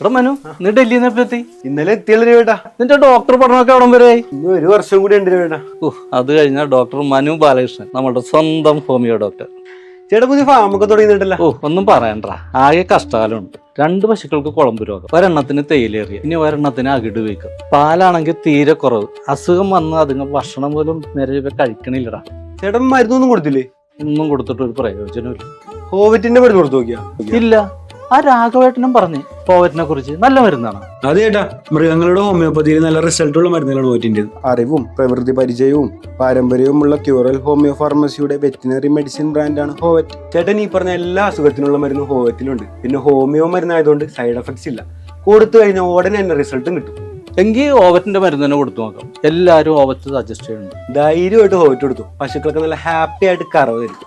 എടാ മനു, നീ ഡൽഹിന്ന് എപ്പോ എത്തി? ഇന്നലെ എത്തിയുള്ള രൂപേട്ടാ. നിന്റെ ഡോക്ടർ പറഞ്ഞൊക്കെ എവിടം വരെ ആയി? ഇന്ന് 1 വർഷം കൂടി ഉണ്ട് രൂപേട്ടാ. അത് കഴിഞ്ഞ ഡോക്ടർ മനു ബാലകൃഷ്ണൻ, നമ്മുടെ സ്വന്തം ഹോമിയോ ഡോക്ടർ. ചേട്ടാ പുതിയ ഫാമൊക്കെ തുടങ്ങിയിട്ടല്ലോ. ഒന്നും പറയണ്ട, ആകെ കഷ്ടകാലമുണ്ട്. 2 പശുക്കൾക്ക് കുളമ്പ് രോഗം, ഒരെണ്ണത്തിന് തേയിലേറിയ, ഇനി ഒരെണ്ണത്തിന് അകിട് വീക്കം. പാലാണെങ്കിൽ തീരെ കുറവ്. അസുഖം വന്ന് അതുങ്ങൾ ഭക്ഷണം പോലും നേരെ കഴിക്കണില്ലടാ. ചേട്ടൻ മരുന്നൊന്നും കൊടുത്തില്ലേ? ഒന്നും കൊടുത്തിട്ട് ഒരു പ്രയോജനമില്ല. കോവിറ്റിന്റെ മരുന്ന് കൊടുത്തു നോക്കിയാ? ഇല്ല. ആ രാഘവേട്ടനും പറഞ്ഞു കോവിറ്റിനെ കുറിച്ച് നല്ല മരുന്നാണ്. അതെ ചേട്ടാ, മൃഗങ്ങളുടെ ഹോമിയോപ്പതിയിൽ നല്ല റിസൾട്ടുള്ള മരുന്നുകളാണ് കോവിറ്റിന്റെ. അറിവും പ്രവൃത്തി പരിചയവും പാരമ്പര്യവുമുള്ള ക്യൂറൽ ഹോമിയോ ഫാർമസിയുടെ വെറ്റിനറി മെഡിസിൻ ബ്രാൻഡാണ് ഹോവറ്റ്. ചേട്ടൻ ഈ പറഞ്ഞ എല്ലാ അസുഖത്തിനുള്ള മരുന്ന് ഹോവറ്റിലുണ്ട്. പിന്നെ ഹോമിയോ മരുന്നായതുകൊണ്ട് സൈഡ് എഫക്ട്സ് ഇല്ല. കൊടുത്തു കഴിഞ്ഞാൽ ഉടനെ തന്നെ റിസൾട്ടും കിട്ടും. എങ്കിൽ ഓവറ്റിന്റെ മരുന്ന് തന്നെ കൊടുത്തു നോക്കാം. എല്ലാവരും ഓവറ്റ് സജസ്റ്റ് ചെയ്യുന്നുണ്ട്. ധൈര്യമായിട്ട് ഹോവറ്റ് കൊടുത്തു. പശുക്കളൊക്കെ നല്ല ഹാപ്പി ആയിട്ട് കറവ് തരും.